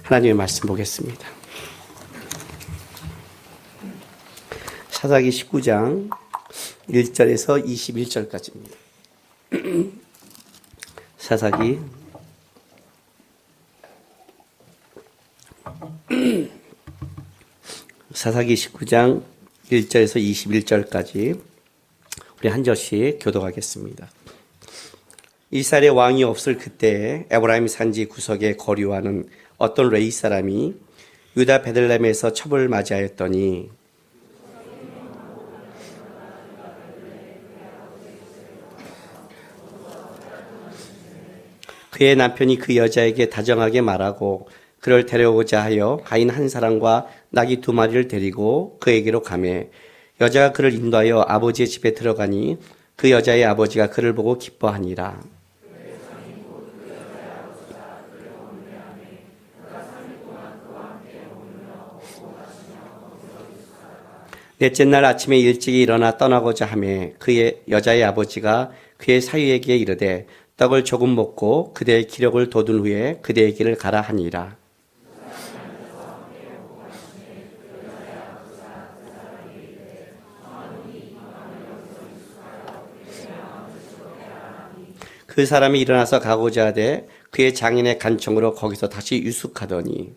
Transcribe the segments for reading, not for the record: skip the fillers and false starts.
하나님의 말씀 보겠습니다. 사사기 19장 1절에서 21절까지입니다. 사사기 19장 1절에서 21절까지 우리 한 절씩 교독하겠습니다. 이스라엘의 왕이 없을 그때에 에브라임 산지 구석에 거류하는 어떤 레위 사람이 유다 베들레헴에서 첩을 맞이하였더니 그의 남편이 그 여자에게 다정하게 말하고 그를 데려오고자 하여 가인 한 사람과 나귀 2마리를 데리고 그에게로 가매 여자가 그를 인도하여 아버지의 집에 들어가니 그 여자의 아버지가 그를 보고 기뻐하니라. 넷째 날 아침에 일찍이 일어나 떠나고자 하매 그의 여자의 아버지가 그의 사위에게 이르되 떡을 조금 먹고 그대의 기력을 돋운 후에 그대의 길을 가라 하니라. 그 사람이 일어나서 가고자 하되 그의 장인의 간청으로 거기서 다시 유숙하더니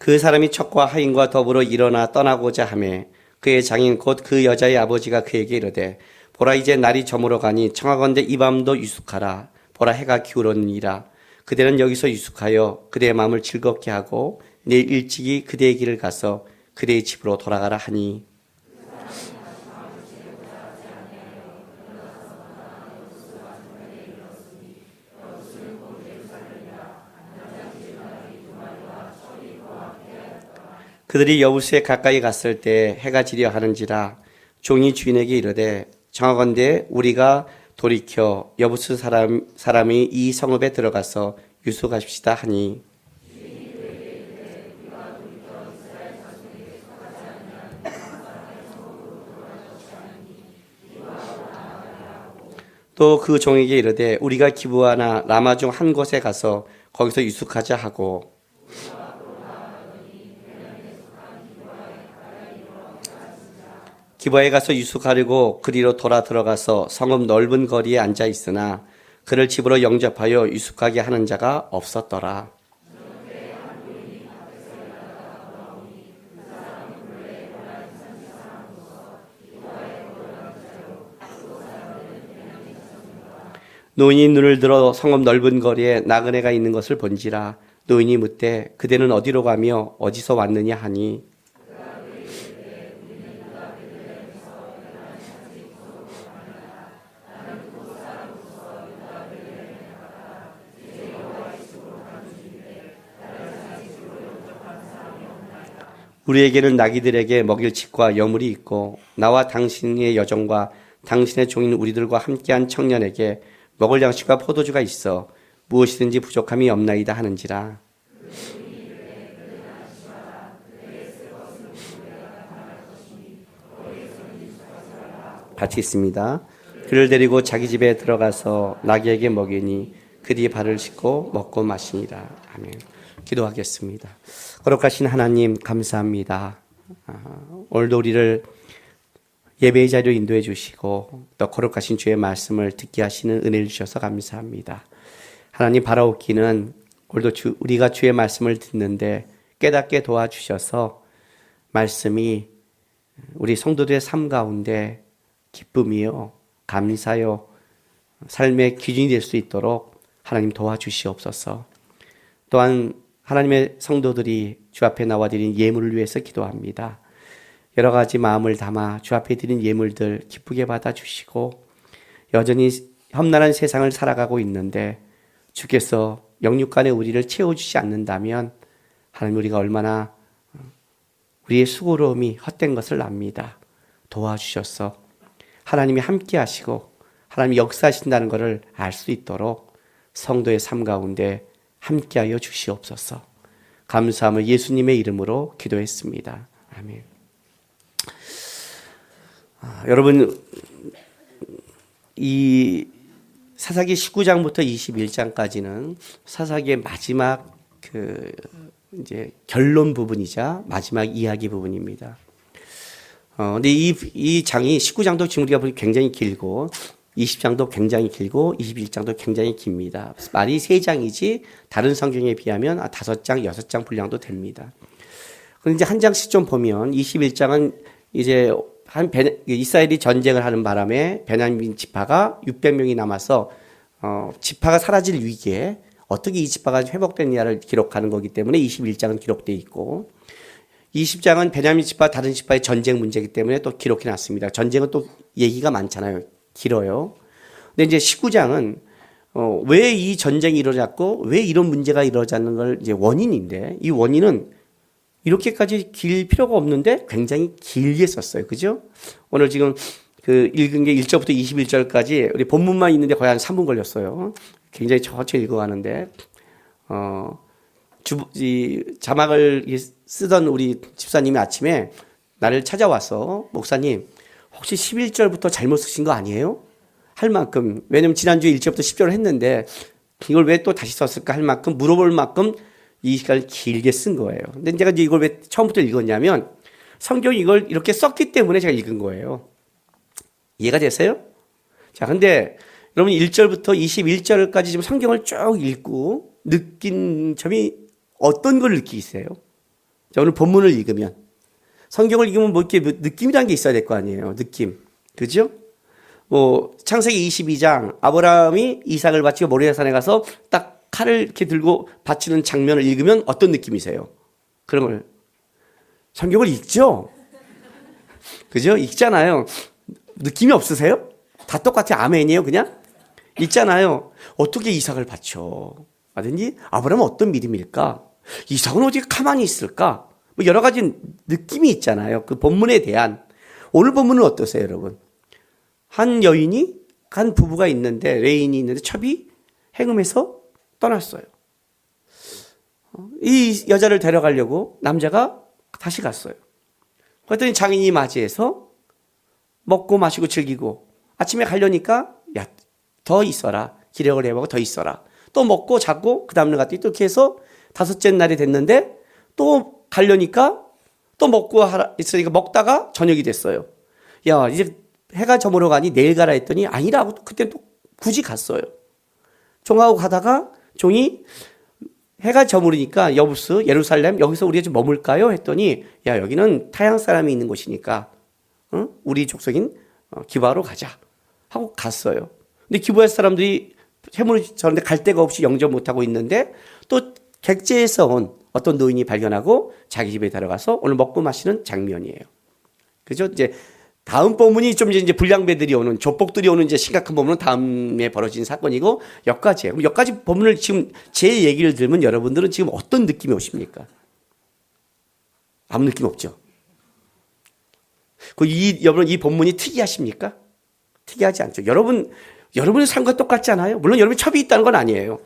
그 사람이 첩과 하인과 더불어 일어나 떠나고자 하매 그의 장인 곧 그 여자의 아버지가 그에게 이르되 보라 이제 날이 저물어 가니 청하건대 이 밤도 유숙하라. 보라 해가 기울었느니라. 그대는 여기서 유숙하여 그대의 마음을 즐겁게 하고 내일 일찍이 그대의 길을 가서 그대의 집으로 돌아가라 하니 그들이 여부스에 가까이 갔을 때 해가 지려 하는지라 종이 주인에게 이르되 청하건대 우리가 돌이켜 여부스 사람이 이 성읍에 들어가서 유숙하십시다 하니 또 그 종에게 이르되 우리가 기브아나 라마 중 한 곳에 가서 거기서 유숙하자 하고 기브아에 가서 유숙하려고 그리로 돌아 들어가서 성읍 넓은 거리에 앉아 있으나 그를 집으로 영접하여 유숙하게 하는 자가 없었더라. 노인이 눈을 들어 성읍 넓은 거리에 나그네가 있는 것을 본지라. 노인이 묻되 그대는 어디로 가며 어디서 왔느냐 하니 우리에게는 나귀들에게 먹일 칩과 여물이 있고 나와 당신의 여종과 당신의 종인 우리들과 함께한 청년에게 먹을 양식과 포도주가 있어 무엇이든지 부족함이 없나이다 하는지라. 같이 있습니다. 그를 데리고 자기 집에 들어가서 나귀에게 먹이니 그 뒤에 발을 씻고 먹고 마시니라. 아멘. 기도하겠습니다. 거룩하신 하나님 감사합니다. 오늘도 우리를 예배의 자리로 인도해 주시고 또 거룩하신 주의 말씀을 듣게 하시는 은혜를 주셔서 감사합니다. 하나님 바라옵기는 오늘도 우리가 주의 말씀을 듣는데 깨닫게 도와주셔서 말씀이 우리 성도들의 삶 가운데 기쁨이요 감사요 삶의 기준이 될 수 있도록 하나님 도와주시옵소서. 또한 하나님의 성도들이 주 앞에 나와 드린 예물을 위해서 기도합니다. 여러 가지 마음을 담아 주 앞에 드린 예물들 기쁘게 받아주시고 여전히 험난한 세상을 살아가고 있는데 주께서 영육간에 우리를 채워주지 않는다면 하나님 우리가 얼마나 우리의 수고로움이 헛된 것을 압니다. 도와주셔서 하나님이 함께 하시고 하나님이 역사하신다는 것을 알 수 있도록 성도의 삶 가운데 함께하여 주시옵소서. 감사함을 예수님의 이름으로 기도했습니다. 아멘. 여러분, 이 사사기 19장부터 21장까지는 사사기의 마지막 이제 결론 부분이자 마지막 이야기 부분입니다. 근데 이 장이 19장도 지금 우리가 보기 굉장히 길고 20장도 굉장히 길고 21장도 굉장히 깁니다. 말이 3장이지 다른 성경에 비하면 5장, 6장 분량도 됩니다. 그런데 이제 한 장씩 좀 보면 21장은 이제 이스라엘이 전쟁을 하는 바람에 베냐민 지파가 600명이 남아서 지파가 사라질 위기에 어떻게 이 지파가 회복됐냐를 기록하는 거기 때문에 21장은 기록되어 있고 20장은 베냐민 지파 다른 지파의 전쟁 문제이기 때문에 또 기록해 놨습니다. 전쟁은 또 얘기가 많잖아요. 길어요. 근데 이제 19장은 왜 이 전쟁이 일어났고 왜 이런 문제가 일어나는 걸 이제 원인인데 이 원인은 이렇게까지 길 필요가 없는데 굉장히 길게 썼어요. 그죠? 오늘 지금 읽은 게 1절부터 21절까지 우리 본문만 있는데 거의 한 3분 걸렸어요. 굉장히 천천히 읽어가는데, 자막을 쓰던 우리 집사님이 아침에 나를 찾아와서 목사님, 혹시 11절부터 잘못 쓰신 거 아니에요? 할 만큼, 왜냐면 지난주에 1절부터 10절을 했는데 이걸 왜 또 다시 썼을까 할 만큼 물어볼 만큼 이 시간을 길게 쓴 거예요. 근데 제가 이걸 왜 처음부터 읽었냐면 성경이 이걸 이렇게 썼기 때문에 제가 읽은 거예요. 이해가 되세요? 자, 근데 여러분 1절부터 21절까지 지금 성경을 쭉 읽고 느낀 점이 어떤 걸 느끼세요? 자, 오늘 본문을 읽으면 성경을 읽으면 뭐 이렇게 느낌이라는 게 있어야 될 거 아니에요. 느낌. 그죠? 창세기 22장 아브라함이 이삭을 바치고 모리아산에 가서 딱 칼을 이렇게 들고 바치는 장면을 읽으면 어떤 느낌이세요? 그런 걸 성경을 읽죠? 그죠? 읽잖아요. 느낌이 없으세요? 다 똑같아. 아멘이에요, 그냥? 읽잖아요. 어떻게 이삭을 바쳐? 라든지 아브라함은 어떤 믿음일까? 이삭은 어떻게 가만히 있을까? 뭐 여러 가지 느낌이 있잖아요. 그 본문에 대한. 오늘 본문은 어떠세요, 여러분? 한 부부가 있는데, 레인이 있는데 첩이 행음해서 떠났어요. 이 여자를 데려가려고 남자가 다시 갔어요. 그랬더니 장인이 맞이해서 먹고 마시고 즐기고 아침에 가려니까 야, 더 있어라. 기력을 해보고 더 있어라. 또 먹고 자고 그 다음날 갔더니 또 이렇게 해서 5째 날이 됐는데 또 가려니까 또 먹고 있으니까 먹다가 저녁이 됐어요. 야, 이제 해가 저물어 가니 내일 가라 했더니 아니라고 그때 또 굳이 갔어요. 종하고 가다가 종이 해가 저물으니까 여부스 예루살렘 여기서 우리가 좀 머물까요? 했더니 야, 여기는 타양 사람이 있는 곳이니까 우리 족속인 기부하러 가자 하고 갔어요. 근데 기부할 사람들이 해물을 저런데 갈 데가 없이 영접 못하고 있는데 또 객지에서 온 어떤 노인이 발견하고 자기 집에 데려가서 오늘 먹고 마시는 장면이에요. 그죠? 이제 다음 본문이 좀 이제 불량배들이 오는 조폭들이 오는 이제 심각한 본문은 다음에 벌어진 사건이고 여기까지예요. 그럼 여기까지 본문을 지금 제 얘기를 들으면 여러분들은 지금 어떤 느낌이 오십니까? 아무 느낌 없죠. 여러분 이 본문이 특이하십니까? 특이하지 않죠. 여러분의 삶과 똑같지 않아요? 물론 여러분이 첩이 있다는 건 아니에요.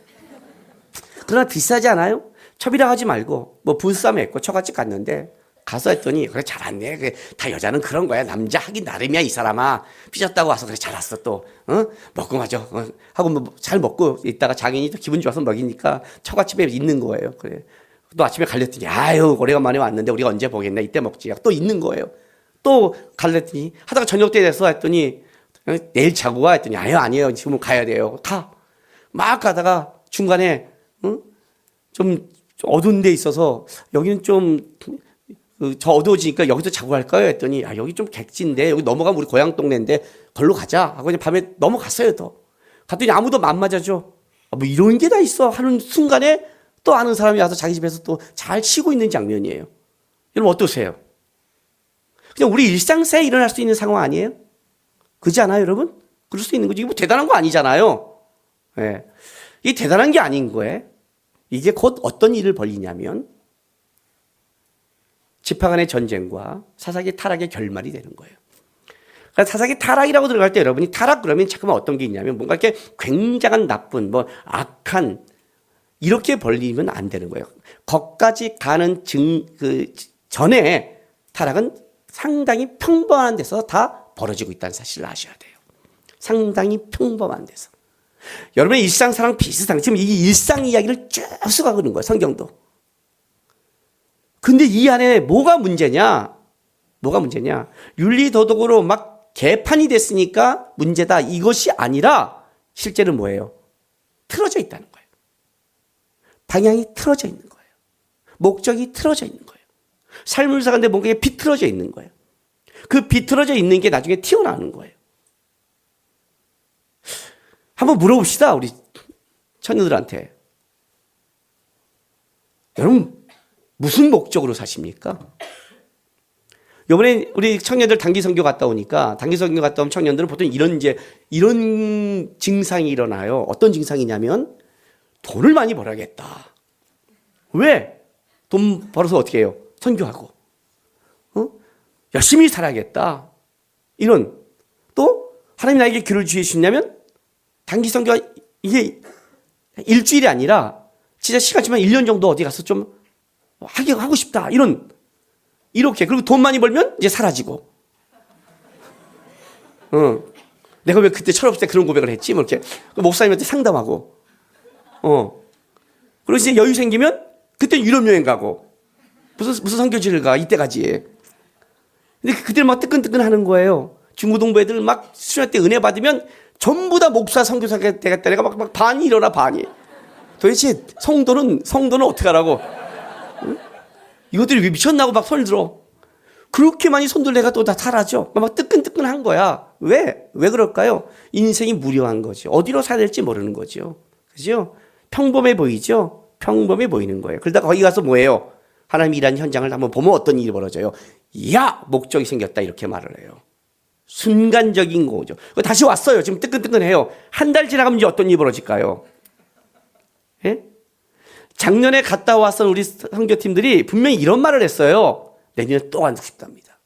그러나 비싸지 않아요? 첩이라 하지 말고 뭐 부부싸움 했고 처갓집 갔는데 가서 했더니 그래 잘 왔네. 그래, 다 여자는 그런 거야. 남자 하기 나름이야 이 사람아. 삐졌다고 와서 그래 잘 왔어 또. 먹고 마죠. 하고 뭐 잘 먹고 있다가 장인이 또 기분 좋아서 먹이니까 처갓집에 있는 거예요. 그래. 또 아침에 갈렸더니 아유 오래간만에 왔는데 우리가 언제 보겠나 이때 먹지. 또 있는 거예요. 또 갈렸더니 하다가 저녁 때 돼서 했더니 내일 자고 와 했더니 아니에요. 지금 가야 돼요. 가. 막 가다가 중간에 좀 어두운 데 있어서 여기는 좀 저 어두워지니까 여기서 자고 갈까요? 했더니 여기 좀 객지인데 여기 넘어가면 우리 고향 동네인데 걸로 가자 하고 그냥 밤에 넘어갔어요. 또 갔더니 아무도 안 맞아줘. 뭐 이런 게 다 있어 하는 순간에 또 아는 사람이 와서 자기 집에서 또 잘 쉬고 있는 장면이에요. 여러분 어떠세요? 그냥 우리 일상사에 일어날 수 있는 상황 아니에요? 그렇지 않아요, 여러분? 그럴 수 있는 거지. 이거 뭐 대단한 거 아니잖아요. 네. 이게 대단한 게 아닌 거예요. 이게 곧 어떤 일을 벌이냐면 지파 간의 전쟁과 사사기 타락의 결말이 되는 거예요. 그러니까 사사기 타락이라고 들어갈 때 여러분이 타락 그러면 잠깐만 어떤 게 있냐면 뭔가 이렇게 굉장한 나쁜 뭐 악한 이렇게 벌리면 안 되는 거예요. 거기까지 가는 전에 타락은 상당히 평범한 데서 다 벌어지고 있다는 사실을 아셔야 돼요. 상당히 평범한 데서. 여러분의 일상사랑 비슷한, 지금 이 일상 이야기를 쭉 써가고 있는 거예요, 성경도. 근데 이 안에 뭐가 문제냐? 윤리도덕으로 막 개판이 됐으니까 문제다. 이것이 아니라 실제는 뭐예요? 틀어져 있다는 거예요. 방향이 틀어져 있는 거예요. 목적이 틀어져 있는 거예요. 삶을 살아가는데 뭔가 비틀어져 있는 거예요. 그 비틀어져 있는 게 나중에 튀어나오는 거예요. 한번 물어봅시다, 우리 처녀들한테. 여러분, 무슨 목적으로 사십니까? 이번에 우리 청년들 단기 선교 갔다 오니까, 단기 선교 갔다 온 청년들은 보통 이런 증상이 일어나요. 어떤 증상이냐면, 돈을 많이 벌어야겠다. 왜? 돈 벌어서 어떻게 해요? 선교하고. 열심히 살아야겠다. 또, 하나님 나에게 길을 주시냐면, 단기 선교가 이게 일주일이 아니라, 진짜 시간 지만 1년 정도 어디 가서 좀 하고 싶다. 이렇게. 그리고 돈 많이 벌면 이제 사라지고. 내가 왜 그때 철없을 때 그런 고백을 했지? 뭐 이렇게. 목사님한테 상담하고. 그리고 이제 여유 생기면 그때 유럽 여행 가고. 무슨 선교지를 가. 이때 가지. 근데 그때 막 뜨끈뜨끈 하는 거예요. 중고등부 애들 막 수련 때 은혜 받으면 전부 다 목사 선교사가 되겠다. 내가 막 반이 일어나, 반이. 도대체 성도는 어떻게 하라고? 응? 이것들이 왜 미쳤나고 막 손을 들어. 그렇게 많이 손들 내가 또 다 사라져. 막 뜨끈뜨끈한 거야. 왜 그럴까요? 인생이 무료한 거죠. 어디로 사야 될지 모르는 거죠. 그죠? 평범해 보이죠? 평범해 보이는 거예요. 그러다가 거기 가서 뭐예요? 하나님이 일하는 현장을 한번 보면 어떤 일이 벌어져요? 야! 목적이 생겼다. 이렇게 말을 해요. 순간적인 거죠. 다시 왔어요. 지금 뜨끈뜨끈해요. 한 달 지나가면 이제 어떤 일이 벌어질까요? 예? 작년에 갔다 왔던 우리 선교팀들이 분명히 이런 말을 했어요. 내년에 또 가고 싶답니다.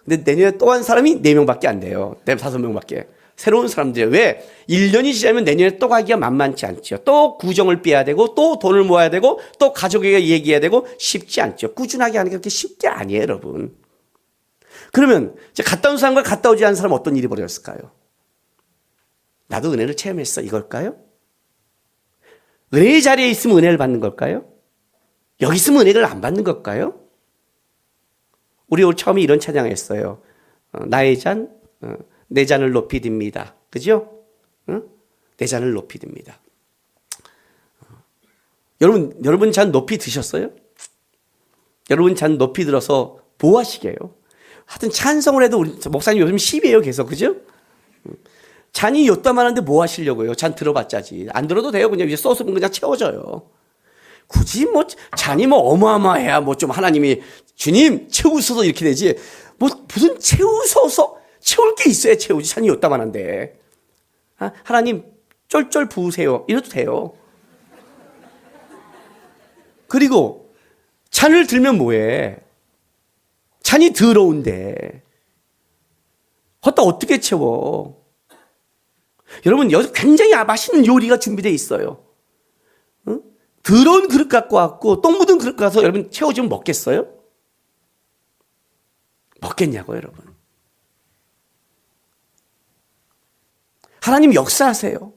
근데 내년에 또 간 사람이 4명밖에 안 돼요. 5명밖에. 새로운 사람들이에요. 왜? 1년이 지나면 내년에 또 가기가 만만치 않죠. 또 구정을 빼야 되고, 또 돈을 모아야 되고, 또 가족에게 얘기해야 되고, 쉽지 않죠. 꾸준하게 하는 게 그렇게 쉽지 아니에요, 여러분. 그러면 이제 갔다 온 사람과 갔다 오지 않은 사람 어떤 일이 벌어졌을까요? 나도 은혜를 체험했어. 이걸까요? 은혜의 자리에 있으면 은혜를 받는 걸까요? 여기 있으면 은혜를 안 받는 걸까요? 우리 올 처음에 이런 찬양을 했어요. 나의 잔, 내 잔을 높이 듭니다. 그죠? 내 잔을 높이 듭니다. 여러분 잔 높이 드셨어요? 여러분 잔 높이 들어서 뭐 하시게요? 하여튼 찬송을 해도 우리 목사님 요즘 10이에요 계속. 그죠? 잔이 요따만한데 뭐 하시려고요? 잔 들어봤자지. 안 들어도 돼요. 그냥 이제 써서 그냥 채워져요. 굳이 뭐 잔이 뭐 어마어마해야 뭐 좀 하나님이 주님 채우소서 이렇게 되지. 뭐 무슨 채우소서 채울 게 있어야 채우지. 잔이 요따만한데. 하나님 쫄쫄 부으세요. 이래도 돼요. 그리고 잔을 들면 뭐해? 잔이 더러운데 걷다 어떻게 채워? 여러분 여기 굉장히 맛있는 요리가 준비되어 있어요. 더러운 그릇 갖고 왔고 똥 묻은 그릇 가서 여러분 채워주면 먹겠어요? 먹겠냐고 여러분. 하나님 역사하세요.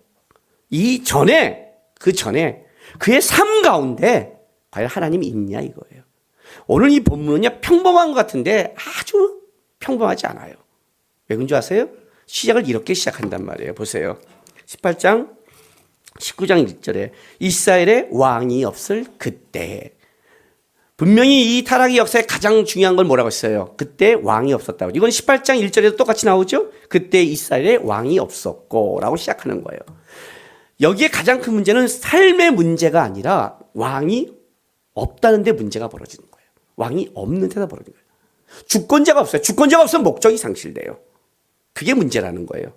그 전에 그의 삶 가운데 과연 하나님이 있냐 이거예요. 오늘 이 본문은요 평범한 것 같은데 아주 평범하지 않아요. 왜 그런 줄 아세요? 시작을 이렇게 시작한단 말이에요. 보세요. 18장 19장 1절에 이스라엘에 왕이 없을 그때. 분명히 이 타락의 역사에 가장 중요한 걸 뭐라고 했어요? 그때 왕이 없었다고. 이건 18장 1절에도 똑같이 나오죠? 그때 이스라엘에 왕이 없었고 라고 시작하는 거예요. 여기에 가장 큰 문제는 삶의 문제가 아니라 왕이 없다는 데 문제가 벌어지는 거예요. 왕이 없는 데다 벌어지는 거예요. 주권자가 없어요. 주권자가 없으면 목적이 상실돼요. 그게 문제라는 거예요.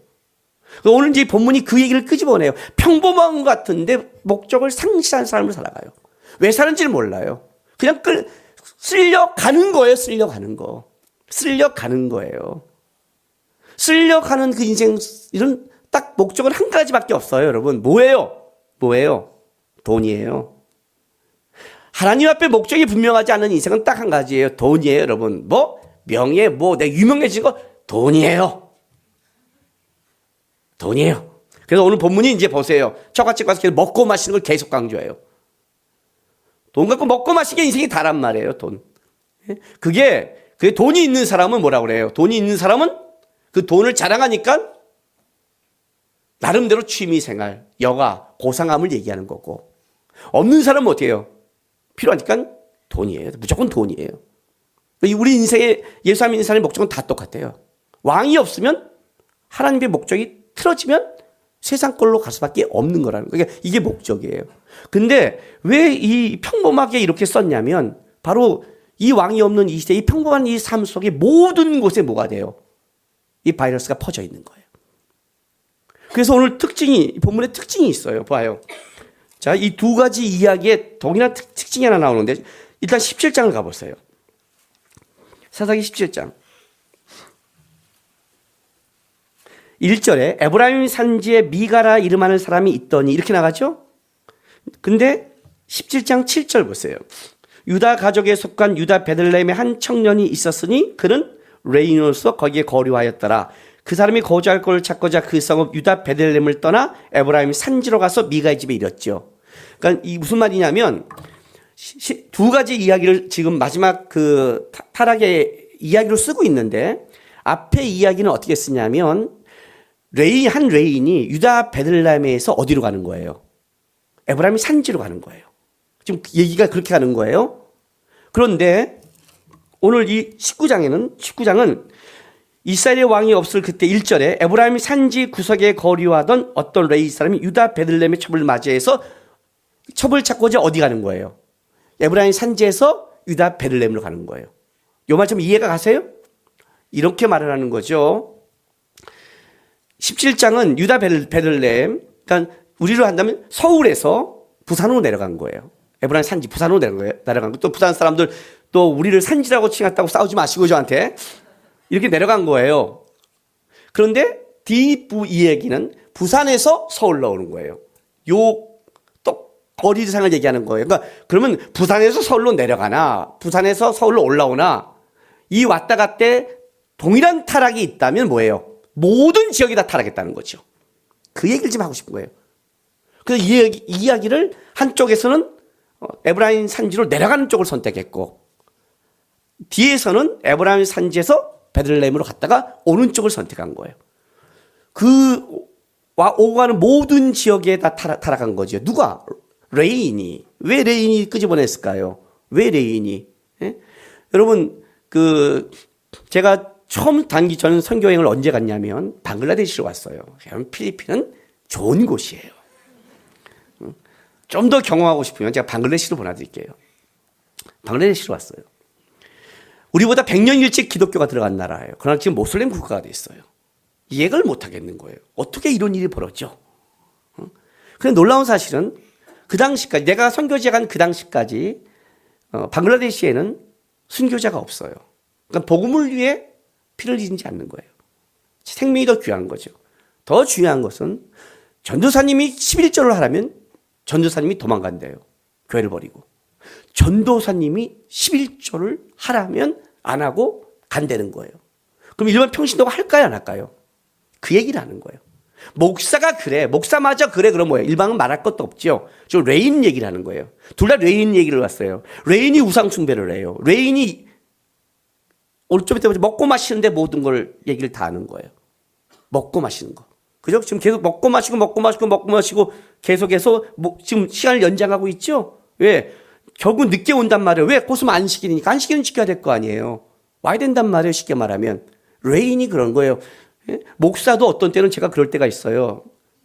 오늘 이제 본문이 그 얘기를 끄집어내요. 평범한 것 같은데 목적을 상실한 삶을 살아가요. 왜 사는지를 몰라요. 그냥 쓸려가는 거예요. 쓸려가는 거. 쓸려가는 거예요. 쓸려가는 그 인생, 이런 딱 목적은 한 가지밖에 없어요, 여러분. 뭐예요? 돈이에요. 하나님 앞에 목적이 분명하지 않은 인생은 딱 한 가지예요. 돈이에요, 여러분. 뭐? 명예, 내 유명해진 거? 돈이에요. 돈이에요. 그래서 오늘 본문이 이제 보세요. 처갓집 가서 계속 먹고 마시는 걸 계속 강조해요. 돈 갖고 먹고 마시는 게 인생이 다란 말이에요. 돈. 그게 돈이 있는 사람은 뭐라고 그래요? 돈이 있는 사람은 그 돈을 자랑하니까 나름대로 취미생활, 여가, 고상함을 얘기하는 거고, 없는 사람은 어떻게 해요? 필요하니까 돈이에요. 무조건 돈이에요. 우리 인생에 예수 안 믿는 사람의 목적은 다 똑같아요. 왕이 없으면 하나님의 목적이 틀어지면 세상 걸로 갈 수밖에 없는 거라는 거예요. 그러니까 이게 목적이에요. 근데 왜 이 평범하게 이렇게 썼냐면 바로 이 왕이 없는 이 시대, 이 평범한 이 삶 속에 모든 곳에 뭐가 돼요? 이 바이러스가 퍼져 있는 거예요. 그래서 오늘 본문의 특징이 있어요. 봐요. 자, 이 두 가지 이야기에 동일한 특징이 하나 나오는데 일단 17장을 가보세요. 사사기 17장. 1절에 에브라임 산지에 미가라 이름하는 사람이 있더니 이렇게 나가죠? 근데 17장 7절 보세요. 유다 가족에 속한 유다 베들레헴에 한 청년이 있었으니 그는 레인으로서 거기에 거류하였더라. 그 사람이 거주할 곳을 찾고자 그 성읍 유다 베들레헴을 떠나 에브라임 산지로 가서 미가의 집에 이뤘죠. 그러니까 이 무슨 말이냐면 두 가지 이야기를 지금 마지막 그 타락의 이야기로 쓰고 있는데 앞에 이야기는 어떻게 쓰냐면 한 레인이 유다 베들레헴에서 어디로 가는 거예요? 에브라임 산지로 가는 거예요. 지금 얘기가 그렇게 가는 거예요. 그런데 오늘 이 19장은 이스라엘의 왕이 없을 그때 1절에 에브라임 산지 구석에 거류하던 어떤 레이 사람이 유다 베들레헴의 첩을 맞이해서 첩을 찾고자 어디 가는 거예요? 에브라임 산지에서 유다 베들레헴으로 가는 거예요. 이 말 좀 이해가 가세요? 이렇게 말을 하는 거죠. 17장은 유다 베들레헴, 그러니까 우리로 한다면 서울에서 부산으로 내려간 거예요. 에브라임 산지 부산으로 내려간 거. 또 부산 사람들 또 우리를 산지라고 칭했다고 싸우지 마시고 저한테 이렇게 내려간 거예요. 그런데 뒷부 이 얘기는 부산에서 서울로 오는 거예요. 요 또 거리상을 얘기하는 거예요. 그러니까 그러면 부산에서 서울로 내려가나 부산에서 서울로 올라오나 이 왔다 갔대 동일한 타락이 있다면 뭐예요? 모든 지역이 다 타락했다는 거죠. 그 얘기를 좀 하고 싶은 거예요. 그래서 이 이야기를 한쪽에서는 에브라임 산지로 내려가는 쪽을 선택했고 뒤에서는 에브라임 산지에서 베들레헴으로 갔다가 오는 쪽을 선택한 거예요. 오고 가는 모든 지역에 다 타락한 거죠. 누가? 레인이. 왜 레인이 끄집어냈을까요? 왜 레인이? 예? 여러분, 제가 처음 저는 선교 여행을 언제 갔냐면 방글라데시로 왔어요. 필리핀은 좋은 곳이에요. 좀 더 경험하고 싶으면 제가 방글라데시로 보내드릴게요. 방글라데시로 왔어요. 우리보다 100년 일찍 기독교가 들어간 나라예요. 그러나 지금 모슬렘 국가가 됐어요. 이해를 못 하겠는 거예요. 어떻게 이런 일이 벌어져? 그런데 놀라운 사실은 그 당시까지, 내가 선교지에 간 그 당시까지 방글라데시에는 순교자가 없어요. 그러니까 복음을 위해 피를 잃지 않는 거예요. 생명이 더 귀한 거죠. 더 중요한 것은 전도사님이 11조를 하라면 전도사님이 도망간대요. 교회를 버리고. 전도사님이 11조를 하라면 안 하고 간다는 거예요. 그럼 일반 평신도가 할까요, 안 할까요? 그 얘기를 하는 거예요. 목사가 그래, 목사마저 그래, 그럼 뭐예요? 일반은 말할 것도 없죠. 저 레인 얘기를 하는 거예요. 둘 다 레인 얘기를 왔어요. 레인이 우상숭배를 해요. 레인이 오늘 좀 이따 먹고 마시는데 모든 걸 얘기를 다 하는 거예요. 먹고 마시는 거. 그죠? 지금 계속 먹고 마시고 계속해서 지금 시간을 연장하고 있죠? 왜? 결국 늦게 온단 말이에요. 왜? 고스면 안식일이니까. 안식일은 지켜야 될 거 아니에요. 와야 된단 말이에요. 쉽게 말하면. 레인이 그런 거예요. 예? 목사도 어떤 때는 제가 그럴 때가 있어요.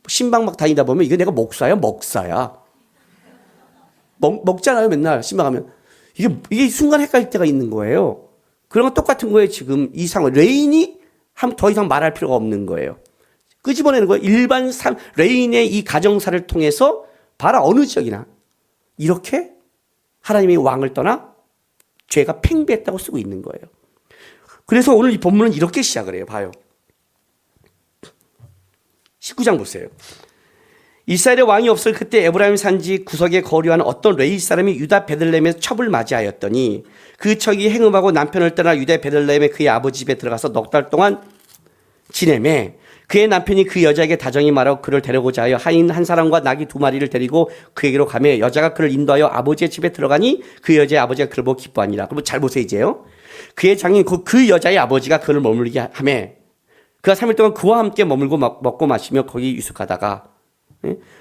신방 막 다니다 보면 이게 내가 목사야? 먹사야? 먹잖아요. 맨날 신방 가면. 이게 순간 헷갈릴 때가 있는 거예요. 그런 건 똑같은 거예요. 지금 이 상황. 레인이 더 이상 말할 필요가 없는 거예요. 끄집어내는 거예요. 일반 레인의 이 가정사를 통해서 봐라 어느 지역이나 이렇게 하나님의 왕을 떠나 죄가 팽배했다고 쓰고 있는 거예요. 그래서 오늘 이 본문은 이렇게 시작을 해요. 봐요. 19장 보세요. 이스라엘의 왕이 없을 그때 에브라임 산지 구석에 거류하는 어떤 레이 사람이 유다 베들레헴에서 첩을 맞이하였더니 그 첩이 행음하고 남편을 떠나 유다 베들레헴에 그의 아버지 집에 들어가서 넉 달 동안 지내매 그의 남편이 그 여자에게 다정히 말하고 그를 데려오자 하여 하인 한 사람과 나귀 2마리를 데리고 그에게로 가매 여자가 그를 인도하여 아버지의 집에 들어가니 그 여자의 아버지가 그를 보고 기뻐하니라. 그럼 잘 보세요 이제요. 그의 장인 그 여자의 아버지가 그를 머물게 하매 그가 3일 동안 그와 함께 머물고 먹고 마시며 거기 유숙하다가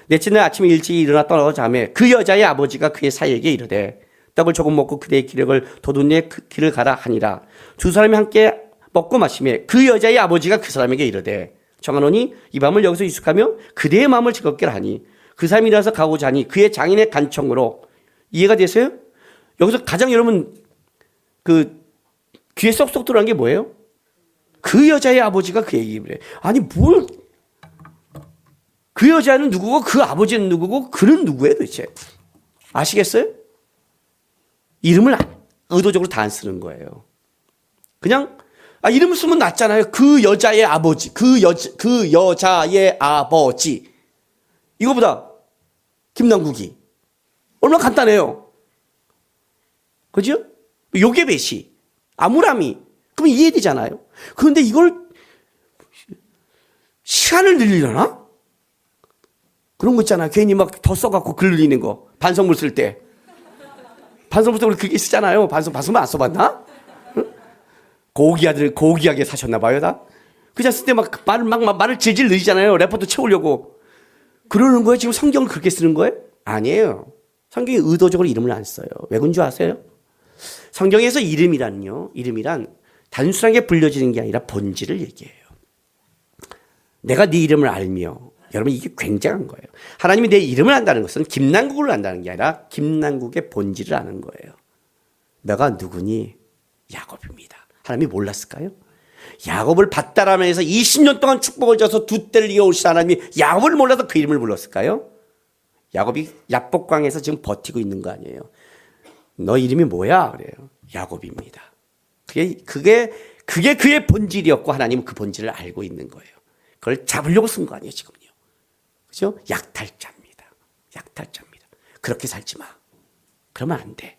넷째 날 아침에 일찍 일어나 떠나고자 하매 그 여자의 아버지가 그의 사이에게 이르되 떡을 조금 먹고 그대의 기력을 돋우내 그 길을 가라 하니라. 두 사람이 함께 먹고 마시며 그 여자의 아버지가 그 사람에게 이르되 정하노니 이 밤을 여기서 유숙하며 그대의 마음을 즐겁게 하니 그 사람이 일어나서 가고자 하니 그의 장인의 간청으로 이해가 되세요? 여기서 가장 여러분 그 귀에 쏙쏙 들어간 게 뭐예요? 그 여자의 아버지가 그에게 이르되 아니 뭘 그 여자는 누구고 그 아버지는 누구고 그는 누구예요 도대체? 아시겠어요? 이름을 의도적으로 다 안 쓰는 거예요. 그냥 이름을 쓰면 낫잖아요. 그 여자의 아버지, 그 여자의 아버지. 이거보다 김남국이 얼마나 간단해요. 그죠? 요게베시, 아무라미. 그럼 이해되잖아요. 그런데 이걸 시간을 늘리려나? 그런 거 있잖아요. 괜히 막 더 써갖고 글 늘리는 거. 반성문 쓸 때. 반성문 쓸 때 그게 쓰잖아요. 반성문 안 써봤나? 고귀하게 사셨나 봐요, 다? 그냥 쓸 때 말을 질질 늘리잖아요. 레포트 채우려고. 그러는 거예요? 지금 성경을 그렇게 쓰는 거예요? 아니에요. 성경이 의도적으로 이름을 안 써요. 왜 그런 줄 아세요? 성경에서 이름이란 단순하게 불려지는 게 아니라 본질을 얘기해요. 내가 네 이름을 알며, 여러분 이게 굉장한 거예요. 하나님이 내 이름을 안다는 것은 김남국을 안다는 게 아니라 김남국의 본질을 아는 거예요. 너가 누구니? 야곱입니다. 하나님이 몰랐을까요? 야곱을 밭다람에서 20년 동안 축복을 줘서 두 때를 이어오신 하나님이 야곱을 몰라서 그 이름을 불렀을까요? 야곱이 야복강에서 지금 버티고 있는 거 아니에요. 너 이름이 뭐야? 그래요. 야곱입니다. 그게 그의 본질이었고 하나님은 그 본질을 알고 있는 거예요. 그걸 잡으려고 쓴 거 아니에요, 지금요. 그죠? 약탈자입니다. 그렇게 살지 마. 그러면 안 돼.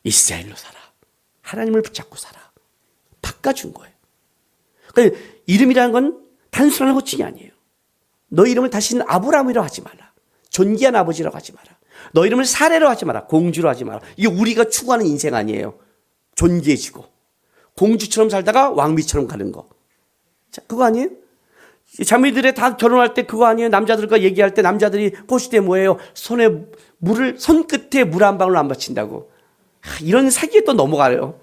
이스라엘로 살아. 하나님을 붙잡고 살아. 바꿔준 거예요. 그러니까 이름이라는 건 단순한 호칭이 아니에요. 너 이름을 다시는 아브라함이라고 하지 마라. 존귀한 아버지라고 하지 마라. 너 이름을 사례로 하지 마라. 공주로 하지 마라. 이게 우리가 추구하는 인생 아니에요. 존귀해지고 공주처럼 살다가 왕비처럼 가는 거. 자, 그거 아니에요? 자매들이 다 결혼할 때 그거 아니에요? 남자들과 얘기할 때 남자들이 꼬실 때 뭐예요? 손끝에 물 한 방울 안 받친다고. 이런 사기에 또 넘어가요.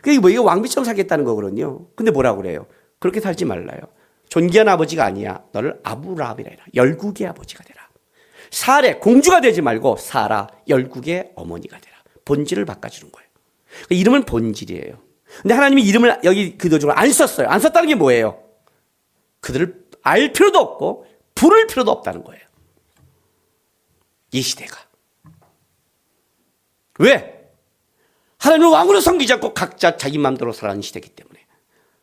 그게 뭐 이게 왕비처럼 살겠다는 거거든요. 근데 뭐라고 그래요? 그렇게 살지 말라요. 존귀한 아버지가 아니야. 너를 아브라함이라 해라. 열국의 아버지가 되라. 사례, 공주가 되지 말고 사라, 열국의 어머니가 되라. 본질을 바꿔주는 거예요. 그러니까 이름은 본질이에요. 근데 하나님이 이름을 여기 그도적으로 안 썼어요. 안 썼다는 게 뭐예요? 그들을 알 필요도 없고 부를 필요도 없다는 거예요. 이 시대가. 왜? 하나님을 왕으로 섬기지 않고 각자 자기 마음대로 살아가는 시대이기 때문에.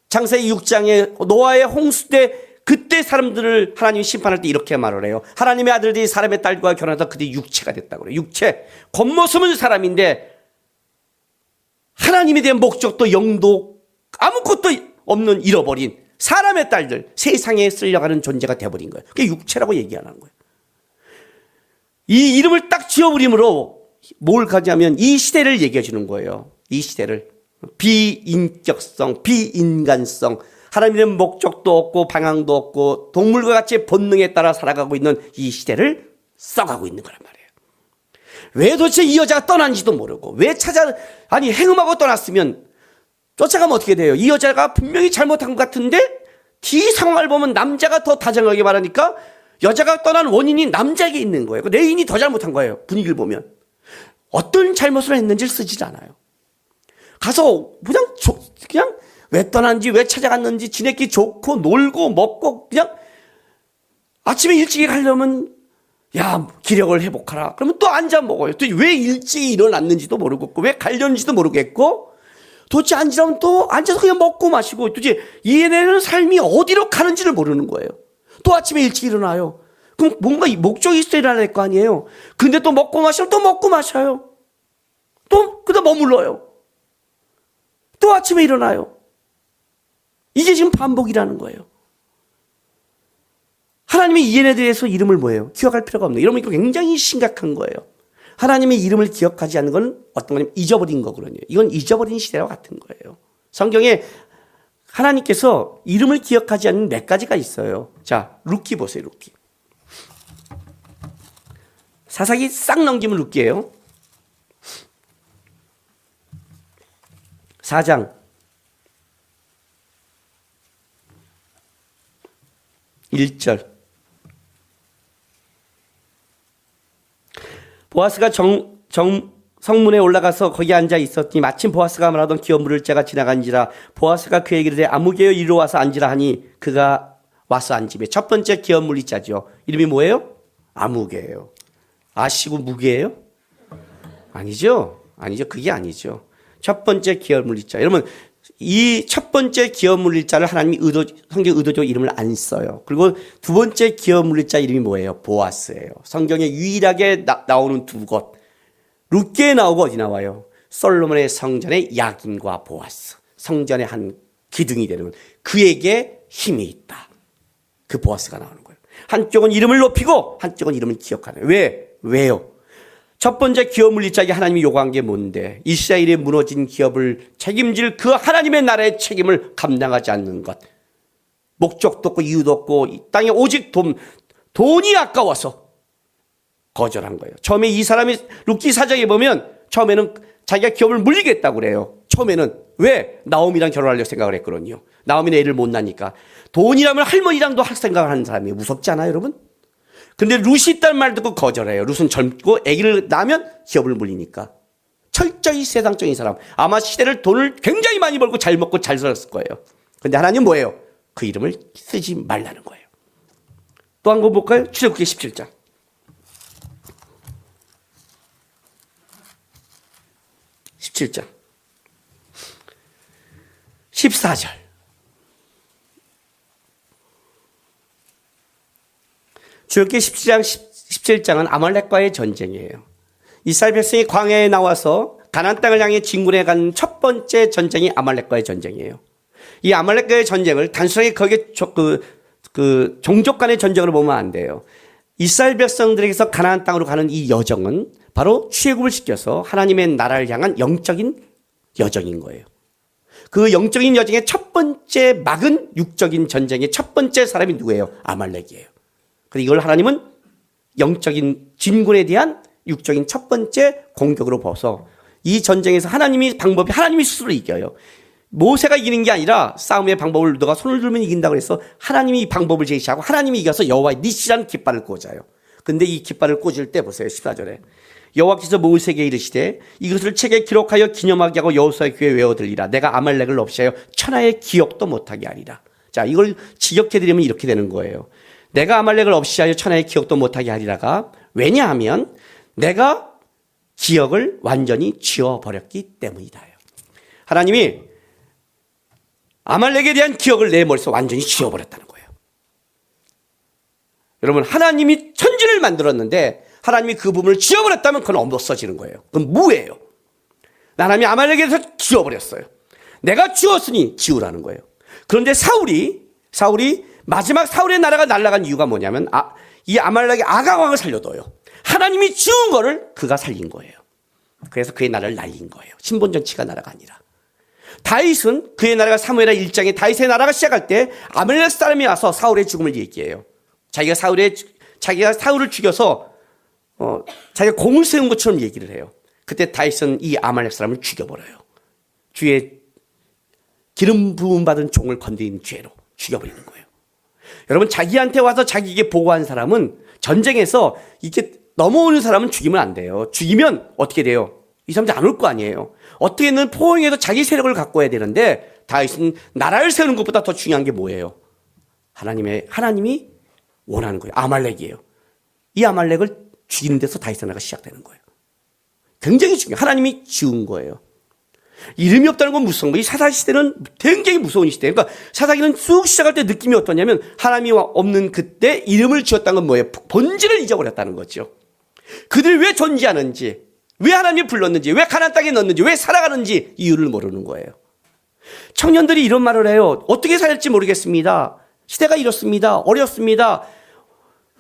창세기 6장에 노아의 홍수 때 그때 사람들을 하나님이 심판할 때 이렇게 말을 해요. 하나님의 아들들이 사람의 딸과 결혼해서 그들이 육체가 됐다고 그래요. 육체. 겉모습은 사람인데 하나님에 대한 목적도 영도 아무것도 없는 잃어버린 사람의 딸들, 세상에 쓸려가는 존재가 돼버린 거예요. 그게 육체라고 얘기 안 하는 거예요. 이 이름을 딱 지어버림으로 뭘 가지냐면 이 시대를 얘기해 주는 거예요. 이 시대를. 비인격성, 비인간성, 하나님의 목적도 없고 방향도 없고 동물과 같이 본능에 따라 살아가고 있는 이 시대를 써가고 있는 거란 말이에요. 왜 도대체 이 여자가 떠난지도 모르고 행음하고 떠났으면 쫓아가면 어떻게 돼요? 이 여자가 분명히 잘못한 것 같은데 뒤 상황을 보면 남자가 더 다정하게 말하니까 여자가 떠난 원인이 남자에게 있는 거예요. 내 인이 더 잘못한 거예요. 분위기를 보면. 어떤 잘못을 했는지를 쓰질 않아요. 가서 그냥 왜 떠났는지 왜 찾아갔는지 지네끼리 좋고 놀고 먹고 그냥 아침에 일찍 가려면 야 기력을 회복하라. 그러면 또 앉아 먹어요. 또 왜 일찍 일어났는지도 모르겠고 왜 가려는지도 모르겠고 도대체 앉으라면 또 앉아서 그냥 먹고 마시고 도대체 얘네는 삶이 어디로 가는지를 모르는 거예요. 또 아침에 일찍 일어나요. 그럼 뭔가 목적이 있어야 일어날 거 아니에요. 근데 또 먹고 마시면 또 먹고 마셔요. 또 그다 머물러요. 또 아침에 일어나요. 이게 지금 반복이라는 거예요. 하나님의 이름에 대해서 이름을 뭐예요? 기억할 필요가 없는. 이러면 이거 굉장히 심각한 거예요. 하나님의 이름을 기억하지 않는 건 어떤 거냐면 잊어버린 거거든요. 이건 잊어버린 시대와 같은 거예요. 성경에 하나님께서 이름을 기억하지 않는 몇 가지가 있어요. 자, 룻기 보세요. 룻기. 사사기 싹 넘기면 룻기예요. 4장 1절. 보아스가 성문에 올라가서 거기 앉아 있었더니 마침 보아스가 말하던 기업 물을 자가 지나간지라 보아스가 그에게 이르되 아무개여 이리로 와서 앉으라 하니 그가 와서 앉으며 첫 번째 기업 물이 자죠. 이름이 뭐예요? 아무개예요. 아시고 무게예요? 아니죠. 그게 아니죠. 첫 번째 기업 물리자. 여러분, 이 첫 번째 기업 물리자를 하나님이 성경 의도적으로 이름을 안 써요. 그리고 두 번째 기업 물리자 이름이 뭐예요? 보아스예요. 성경에 유일하게 나오는 두 곳. 룻기에 나오고 어디 나와요? 솔로몬의 성전의 야긴과 보아스. 성전의 한 기둥이 되는 그에게 힘이 있다. 그 보아스가 나오는 거예요. 한쪽은 이름을 높이고 한쪽은 이름을 기억하는. 왜요? 첫 번째 기업 물리자에게 하나님이 요구한 게 뭔데? 이스라엘의 무너진 기업을 책임질 그 하나님의 나라의 책임을 감당하지 않는 것. 목적도 없고 이유도 없고 이 땅에 오직 돈이 아까워서 거절한 거예요. 처음에 이 사람이 룻기 사장에 보면 처음에는 자기가 기업을 물리겠다고 그래요. 처음에는 왜? 나오미랑 결혼하려고 생각을 했거든요. 나오미는 애를 못 낳으니까. 돈이라면 할머니랑도 할 생각을 하는 사람이에요. 무섭지 않아요, 여러분? 근데 룻이 있다는 말 듣고 거절해요. 룻은 젊고 아기를 낳으면 기업을 물리니까. 철저히 세상적인 사람. 아마 시대를 돈을 굉장히 많이 벌고 잘 먹고 잘 살았을 거예요. 근데 하나님 뭐예요? 그 이름을 쓰지 말라는 거예요. 또 한 번 볼까요? 출애굽기 17장. 17장. 14절. 출애굽기 17장은 아말렉과의 전쟁이에요. 이스라엘 백성이 광야에 나와서 가나안 땅을 향해 진군해 간 첫 번째 전쟁이 아말렉과의 전쟁이에요. 이 아말렉과의 전쟁을 단순하게 거기에 종족 간의 전쟁으로 보면 안 돼요. 이스라엘 백성들에게서 가나안 땅으로 가는 이 여정은 바로 출애굽을 시켜서 하나님의 나라를 향한 영적인 여정인 거예요. 그 영적인 여정의 첫 번째 막은 육적인 전쟁의 첫 번째 사람이 누구예요? 아말렉이에요. 그래서 이걸 하나님은 영적인 진군에 대한 육적인 첫 번째 공격으로 봐서 이 전쟁에서 하나님이 스스로 이겨요. 모세가 이기는 게 아니라 싸움의 방법을 너가 손을 들면 이긴다고 해서 하나님이 이 방법을 제시하고 하나님이 이겨서 여호와의 니시라는 깃발을 꽂아요. 근데 이 깃발을 꽂을 때 보세요. 14절에 여호와께서 모세에게 이르시되 이것을 책에 기록하여 기념하게 하고 여호수아의 귀에 외워들리라. 내가 아말렉을 없애하여 천하의 기억도 못하게 하리라. 자, 이걸 직역해드리면 이렇게 되는 거예요. 내가 아말렉을 없이하여 천하의 기억도 못하게 하리라가 왜냐하면 내가 기억을 완전히 지워버렸기 때문이다. 하나님이 아말렉에 대한 기억을 내 머릿속에 완전히 지워버렸다는 거예요. 여러분, 하나님이 천지를 만들었는데 하나님이 그 부분을 지워버렸다면 그건 없어지는 거예요. 그건 무예요. 하나님이 아말렉에 대해서 지워버렸어요. 내가 지웠으니 지우라는 거예요. 그런데 사울이 마지막 사울의 나라가 날아간 이유가 뭐냐면 이 아말렉의 아가왕을 살려둬요. 하나님이 지운 거를 그가 살린 거예요. 그래서 그의 나라를 날린 거예요. 신본전치가 나라가 아니라. 다윗은 그의 나라가 사무엘하 1장에 다윗의 나라가 시작할 때 아말렉 사람이 와서 사울의 죽음을 얘기해요. 자기가 사울을 죽여서 자기가 공을 세운 것처럼 얘기를 해요. 그때 다윗은 이 아말렉 사람을 죽여버려요. 주의 기름 부음 받은 종을 건드린 죄로 죽여버리는 거예요. 여러분, 자기한테 와서 자기에게 보고한 사람은 전쟁에서 이렇게 넘어오는 사람은 죽이면 안 돼요. 죽이면 어떻게 돼요? 이 사람들 안 올 거 아니에요. 어떻게든 포옹해서 자기 세력을 갖고 와야 되는데 다윗은 나라를 세우는 것보다 더 중요한 게 뭐예요? 하나님이 원하는 거예요. 아말렉이에요. 이 아말렉을 죽이는 데서 다윗의 나라가 시작되는 거예요. 굉장히 중요해요. 하나님이 지운 거예요. 이름이 없다는 건 무서운 거예요. 이 사사기 시대는 굉장히 무서운 시대예요. 그러니까 사사기는 쑥 시작할 때 느낌이 어떠냐면 하나님이 없는 그때 이름을 지었다는 건 뭐예요? 본질을 잊어버렸다는 거죠. 그들이 왜 존재하는지, 왜 하나님이 불렀는지, 왜 가나안 땅에 넣었는지, 왜 살아가는지 이유를 모르는 거예요. 청년들이 이런 말을 해요. 어떻게 살지 모르겠습니다. 시대가 이렇습니다. 어렵습니다.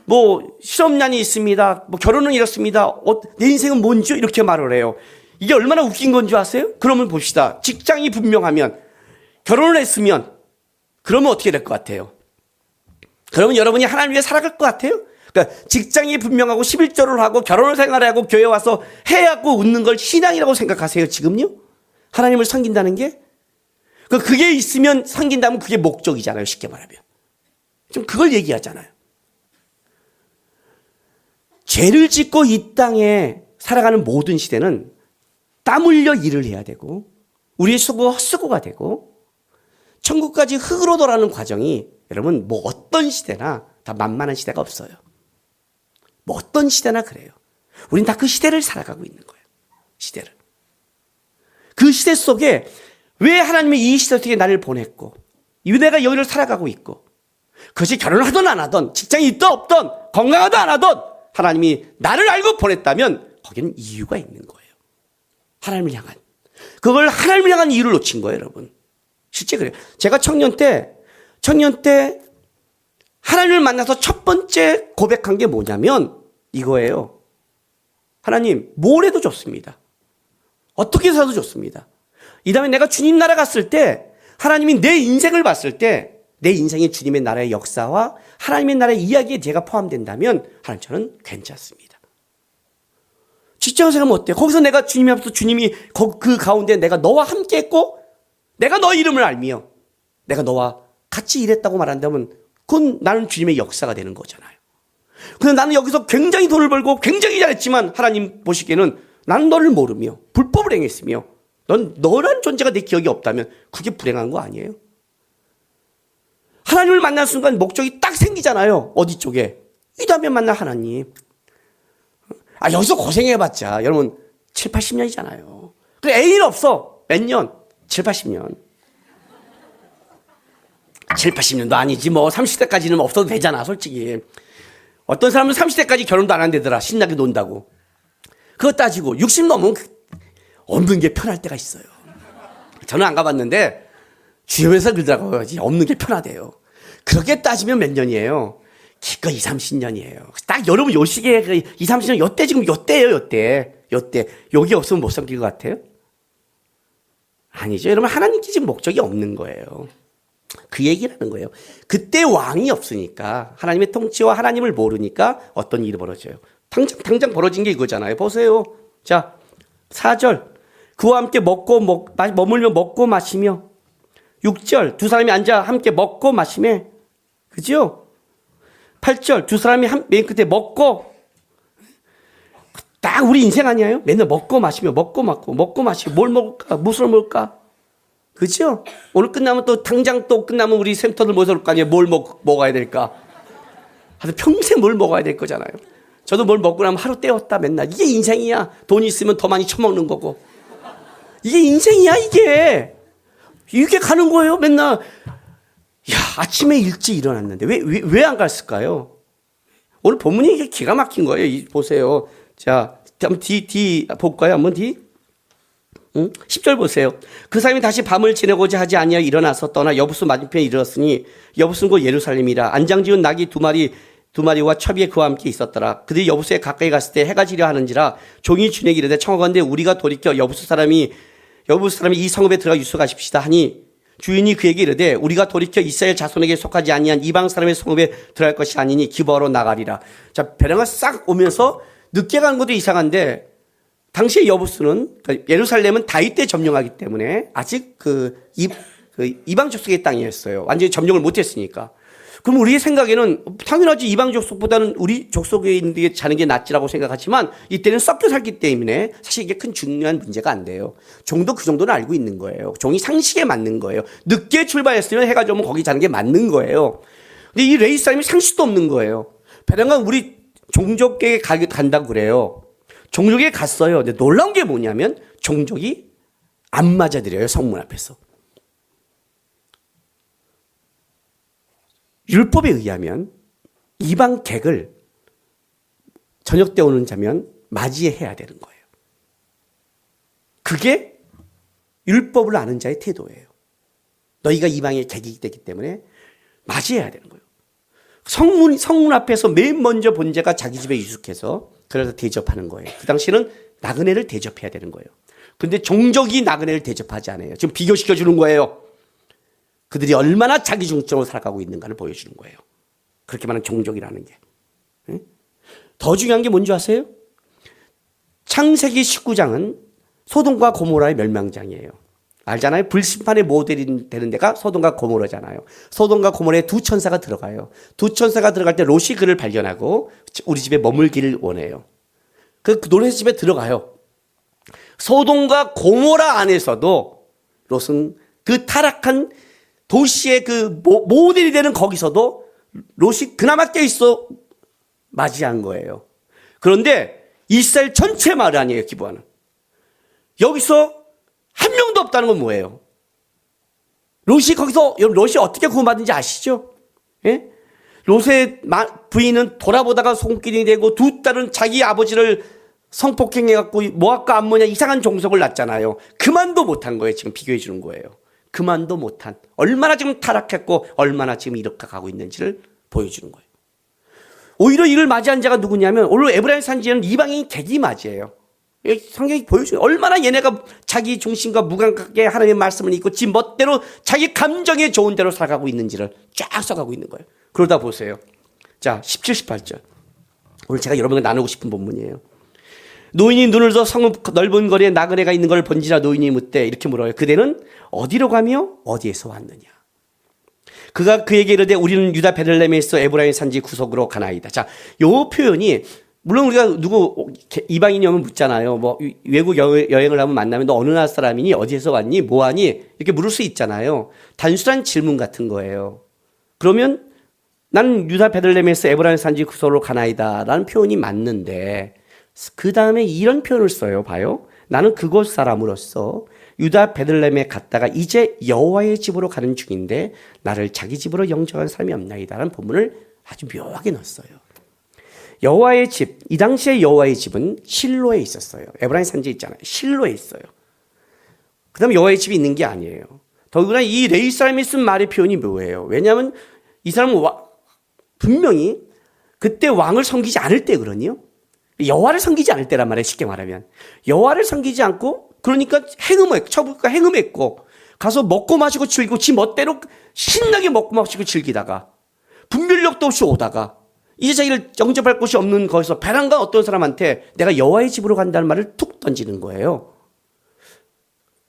뭐 실업난이 있습니다. 뭐 결혼은 이렇습니다. 내 인생은 뭔지 이렇게 말을 해요. 이게 얼마나 웃긴 건 줄 아세요? 그러면 봅시다. 직장이 분명하면, 결혼을 했으면, 그러면 어떻게 될 것 같아요? 그러면 여러분이 하나님 위해 살아갈 것 같아요? 그러니까 직장이 분명하고 11조를 하고 결혼을 생활하고 교회 와서 해하고 웃는 걸 신앙이라고 생각하세요, 지금요? 하나님을 섬긴다는 게? 그게 있으면 섬긴다면 그게 목적이잖아요, 쉽게 말하면. 좀 그걸 얘기하잖아요. 죄를 짓고 이 땅에 살아가는 모든 시대는 땀 흘려 일을 해야 되고 우리의 수고가 헛수고가 되고 천국까지 흙으로 돌아가는 과정이 여러분 뭐 어떤 시대나 다 만만한 시대가 없어요. 뭐 어떤 시대나 그래요. 우린 다 그 시대를 살아가고 있는 거예요. 시대를. 그 시대 속에 왜 하나님이 이 시대 속에 나를 보냈고 왜 내가 여기를 살아가고 있고 그것이 결혼을 하든 안 하든 직장이 있든 없든 건강하든 안 하든 하나님이 나를 알고 보냈다면 거기는 이유가 있는 거예요. 하나님을 향한. 그걸 하나님을 향한 이유를 놓친 거예요, 여러분. 실제 그래요. 제가 청년 때 하나님을 만나서 첫 번째 고백한 게 뭐냐면 이거예요. 하나님, 뭘 해도 좋습니다. 어떻게 살아도 좋습니다. 이 다음에 내가 주님 나라 갔을 때 하나님이 내 인생을 봤을 때 내 인생이 주님의 나라의 역사와 하나님의 나라의 이야기에 제가 포함된다면 하나님 저는 괜찮습니다. 직장 생활하면 어때요? 거기서 내가 주님 앞에서 주님이 그 가운데 내가 너와 함께 했고 내가 너 이름을 알며 내가 너와 같이 일했다고 말한다면 그건 나는 주님의 역사가 되는 거잖아요. 근데 나는 여기서 굉장히 돈을 벌고 굉장히 잘했지만 하나님 보시기에는 나는 너를 모르며 불법을 행했으며 너란 존재가 내 기억이 없다면 그게 불행한 거 아니에요? 하나님을 만난 순간 목적이 딱 생기잖아요. 어디 쪽에? 이 다음에 만날 하나님. 여기서 고생해봤자 여러분 7, 80년이잖아요. 그래 애인 없어. 몇 년? 7, 80년. 7, 80년도 아니지 뭐 30대까지는 없어도 되잖아 솔직히. 어떤 사람은 30대까지 결혼도 안 한대더라. 신나게 논다고. 그거 따지고 60 넘으면 없는 게 편할 때가 있어요. 저는 안 가봤는데 주변에서 그러더라고요. 없는 게 편하대요. 그렇게 따지면 몇 년이에요? 기껏 20, 30년이에요. 딱 여러분 요 시기에 20, 30년 요때 지금 요때예요. 요때. 여기 없으면 못 섬길 것 같아요? 아니죠. 여러분 하나님께 지금 목적이 없는 거예요. 그 얘기라는 거예요. 그때 왕이 없으니까 하나님의 통치와 하나님을 모르니까 어떤 일이 벌어져요. 당장 벌어진 게 이거잖아요. 보세요. 자 4절 그와 함께 머물며 먹고 마시며 6절 두 사람이 앉아 함께 먹고 마시며 그죠? 8절 두 사람이 맨 끝에 먹고 딱 우리 인생 아니에요? 맨날 먹고 마시며 먹고 마시고 뭘 먹을까? 무엇을 먹을까? 그죠? 오늘 끝나면 또 당장 또 끝나면 우리 샘터들 모여서 올 거 아니에요? 뭘 먹어야 될까? 하여튼 평생 뭘 먹어야 될 거잖아요. 저도 뭘 먹고 나면 하루 때웠다 맨날. 이게 인생이야. 돈이 있으면 더 많이 처먹는 거고. 이게 인생이야 이게. 이렇게 가는 거예요 맨날. 야 아침에 일찍 일어났는데 왜 안 갔을까요? 오늘 본문이 이게 기가 막힌 거예요. 보세요. 자 한번 뒤 볼까요? 한번 뒤. 10절 보세요. 그 사람이 다시 밤을 지내고자 하지 아니하여 일어나서 떠나 여부수 맞은편에 이르렀으니 여부수는 곧 예루살렘이라. 안장지은 낙이 두 마리와 첩이 그와 함께 있었더라. 그들이 여부수에 가까이 갔을 때 해가 지려 하는지라 종이 주내기 이르되 청하건대 우리가 돌이켜 여부수 사람이 이 성읍에 들어가 유숙하십시다 하니 주인이 그에게 이르되 우리가 돌이켜 이스라엘 자손에게 속하지 아니한 이방 사람의 성읍에 들어갈 것이 아니니 기브아로 나가리라. 자 배령가 싹 오면서 늦게 가는 것도 이상한데 당시의 여부수는 그러니까 예루살렘은 다윗 때 점령하기 때문에 아직 이방 족속의 땅이었어요. 완전히 점령을 못했으니까. 그럼 우리의 생각에는 당연하지 이방 족속보다는 우리 족속에 있는 게 자는 게 낫지라고 생각하지만 이때는 섞여 살기 때문에 사실 이게 큰 중요한 문제가 안 돼요. 종도 그 정도는 알고 있는 거예요. 종이 상식에 맞는 거예요. 늦게 출발했으면 해가 지면 거기 자는 게 맞는 거예요. 근데 이 레위 사람이 상식도 없는 거예요. 배령간 우리 종족계에 간다고 그래요. 종족에 갔어요. 근데 놀라운 게 뭐냐면 종족이 안 맞아들여요. 성문 앞에서. 율법에 의하면 이방 객을 저녁 때 오는 자면 맞이해야 되는 거예요. 그게 율법을 아는 자의 태도예요. 너희가 이방의 객이 되기 때문에 맞이해야 되는 거예요. 성문 앞에서 맨 먼저 본제가 자기 집에 유숙해서 그래서 대접하는 거예요. 그 당시에는 나그네를 대접해야 되는 거예요. 그런데 종족이 나그네를 대접하지 않아요. 지금 비교시켜 주는 거예요. 그들이 얼마나 자기중적으로 살아가고 있는가를 보여주는 거예요. 그렇게 말하는 종족이라는 게. 더 중요한 게 뭔지 아세요? 창세기 19장은 소돔과 고모라의 멸망장이에요. 알잖아요. 불심판의 모델이 되는 데가 소돔과 고모라잖아요. 소돔과 고모라에 두 천사가 들어가요. 두 천사가 들어갈 때 롯이 그를 발견하고 우리 집에 머물기를 원해요. 그 롯의 집에 들어가요. 소돔과 고모라 안에서도 롯은 그 타락한 도시의 그 모델이 되는 거기서도 롯이 그나마 껴있어 맞이한 거예요. 그런데 이스라엘 전체 마을 아니에요, 기브아는. 여기서 한 명도 없다는 건 뭐예요? 롯이 거기서, 롯이 어떻게 구원받은지 아시죠? 예? 롯의 부인은 돌아보다가 손길이 되고 두 딸은 자기 아버지를 성폭행해갖고 모압과 암모냐 이상한 종속을 낳잖아요. 그만도 못한 거예요. 지금 비교해 주는 거예요. 그만도 못한, 얼마나 지금 타락했고 얼마나 지금 이렇게 가고 있는지를 보여주는 거예요. 오히려 이를 맞이한 자가 누구냐면 오늘 에브라임 산지에는 이방인 객이 맞이해요. 성경이 보여줘요. 얼마나 얘네가 자기 중심과 무감각하게 하나님의 말씀을 읽고 지 멋대로 자기 감정에 좋은 대로 살아가고 있는지를 쫙 써가고 있는 거예요. 그러다 보세요. 자, 17, 18절. 오늘 제가 여러분과 나누고 싶은 본문이에요. 노인이 눈을 더 성읍 넓은 거리에 나그네가 있는 걸 본지라 노인이 묻되 이렇게 물어요. 그대는 어디로 가며 어디에서 왔느냐? 그가 그에게 이르되 우리는 유다 베들레헴에서 에브라임 산지 구석으로 가나이다. 자, 요 표현이 물론 우리가 누구 이방인이 오면 묻잖아요. 뭐 외국 여행을 하면 만나면 너 어느 나라 사람이니? 어디에서 왔니? 뭐하니? 이렇게 물을 수 있잖아요. 단순한 질문 같은 거예요. 그러면 나는 유다 베들레헴에서 에브라임 산지 구석으로 가나이다 라는 표현이 맞는데 그 다음에 이런 표현을 써요. 봐요. 나는 그곳 사람으로서 유다 베들레헴에 갔다가 이제 여호와의 집으로 가는 중인데 나를 자기 집으로 영접한 사람이 없나이다 라는 본문을 아주 묘하게 넣었어요. 여호와의 집, 이 당시에 여호와의 집은 실로에 있었어요. 에브라임 산지에 있잖아요. 실로에 있어요. 그 다음에 여호와의 집이 있는 게 아니에요. 더구나 이 레위 사람이 쓴 말의 표현이 뭐예요? 왜냐하면 이 사람은 분명히 그때 왕을 섬기지 않을 때 그러니요. 여호와를 섬기지 않을 때란 말이에요. 쉽게 말하면. 여호와를 섬기지 않고 그러니까 처부가 행음했고 가서 먹고 마시고 즐기고 지 멋대로 신나게 먹고 마시고 즐기다가 분별력도 없이 오다가 이제 자기를 영접할 곳이 없는 거기서 배란간 어떤 사람한테 내가 여호와의 집으로 간다는 말을 툭 던지는 거예요.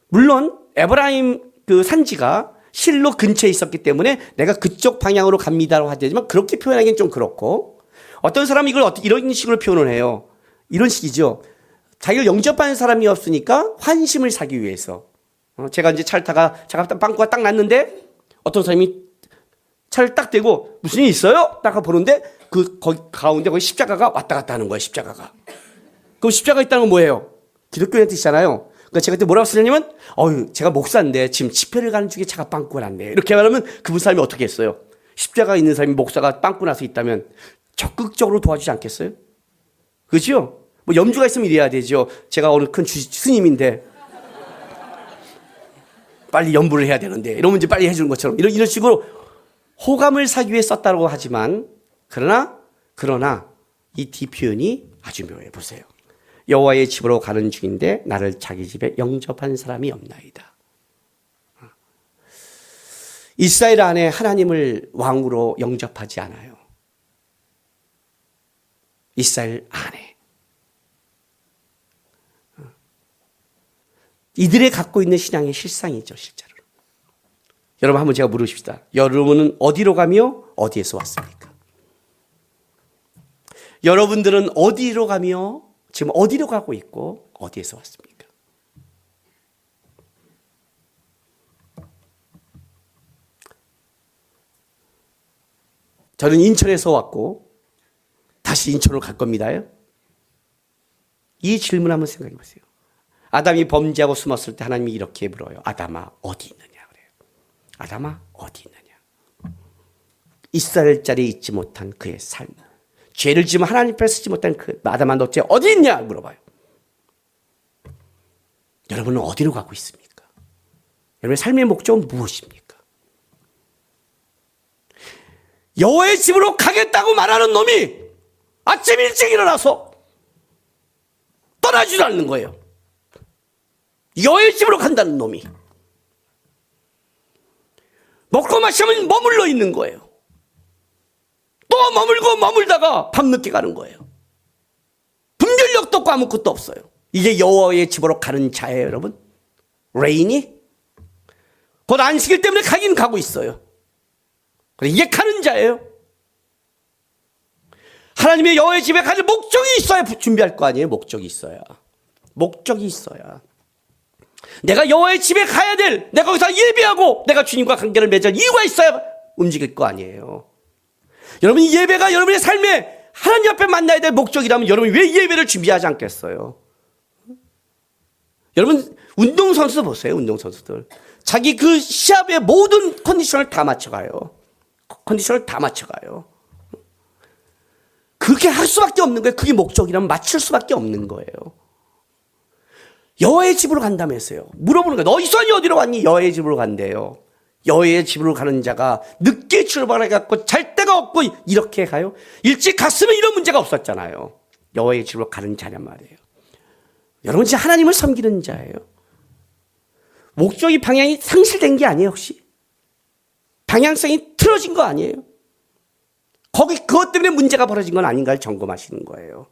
물론 에브라임 그 산지가 실로 근처에 있었기 때문에 내가 그쪽 방향으로 갑니다라고 하지만 그렇게 표현하기는 좀 그렇고 어떤 사람이 이걸 어떻게 이런 식으로 표현을 해요. 이런 식이죠. 자기를 영접하는 사람이 없으니까 환심을 사기 위해서. 제가 이제 차를 타가 잠깐 빵꾸가 딱 났는데 어떤 사람이 차를 딱 대고 무슨 일 있어요? 딱 보는데 거기 가운데 거기 십자가가 왔다 갔다 하는 거예요. 십자가가. 그럼 십자가 있다는 건 뭐예요? 기독교의 뜻이잖아요. 그러니까 제가 그때 뭐라고 쓰냐면 제가 목사인데 지금 집회를 가는 중에 차가 빵꾸가 났네. 이렇게 말하면 그분 사람이 어떻게 했어요? 십자가 있는 사람이 목사가 빵꾸 나서 있다면 적극적으로 도와주지 않겠어요? 그렇죠? 뭐 염주가 있으면 이래야 되죠. 제가 어느 큰 스님인데 빨리 염불을 해야 되는데 이러면 이제 빨리 해주는 것처럼 이런 식으로 호감을 사기 위해 썼다고 하지만 그러나 이 뒤 표현이 아주 묘해. 보세요. 여호와의 집으로 가는 중인데 나를 자기 집에 영접한 사람이 없나이다. 이스라엘 안에 하나님을 왕으로 영접하지 않아요. 이스라엘 안에. 이들이 갖고 있는 신앙의 실상이죠, 실제로. 여러분 한번 제가 물으십시다. 여러분은 어디로 가며 어디에서 왔습니까? 여러분들은 어디로 가며 지금 어디로 가고 있고 어디에서 왔습니까? 저는 인천에서 왔고 다시 인천으로 갈 겁니다요. 이 질문 한번 생각해 보세요. 아담이 범죄하고 숨었을 때 하나님이 이렇게 물어요. 아담아 어디 있느냐 그래요. 아담아 어디 있느냐. 이스라엘짜리 잊지 못한 그의 삶. 죄를 지으면 하나님 앞에 쓰지 못한 그 아담아 너 죄 어디 있냐 물어봐요. 여러분은 어디로 가고 있습니까? 여러분의 삶의 목적은 무엇입니까? 여호와의 집으로 가겠다고 말하는 놈이 아침 일찍 일어나서 떠나지도 않는 거예요. 여호와의 집으로 간다는 놈이 먹고 마시면 머물러 있는 거예요. 또 머물고 머물다가 밤늦게 가는 거예요. 분별력도 없고 아무것도 없어요. 이게 여호와의 집으로 가는 자예요, 여러분. 레인이 곧 안식일 때문에 가긴 가고 있어요. 이게 가는 자예요. 하나님의 여호와의 집에 갈 목적이 있어야 준비할 거 아니에요. 목적이 있어야. 목적이 있어야. 내가 여호와의 집에 가야 될, 내가 거기서 예배하고 내가 주님과 관계를 맺을 이유가 있어야 움직일 거 아니에요. 여러분, 이 예배가 여러분의 삶에 하나님 앞에 만나야 될 목적이라면 여러분이 왜 예배를 준비하지 않겠어요? 여러분, 운동선수 보세요. 운동선수들 자기 그 시합의 모든 컨디션을 다 맞춰가요. 컨디션을 다 맞춰가요. 그렇게 할 수밖에 없는 거예요. 그게 목적이라면 맞출 수밖에 없는 거예요. 여호와의 집으로 간다면서요. 물어보는 거예요. 너희 son이 어디로 갔니? 여호와의 집으로 간대요. 여호와의 집으로 가는 자가 늦게 출발해갖고 잘 데가 없고 이렇게 가요? 일찍 갔으면 이런 문제가 없었잖아요. 여호와의 집으로 가는 자란 말이에요. 여러분, 진짜 하나님을 섬기는 자예요. 목적이 방향이 상실된 게 아니에요. 혹시 방향성이 틀어진 거 아니에요? 그것 때문에 문제가 벌어진 건 아닌가를 점검하시는 거예요.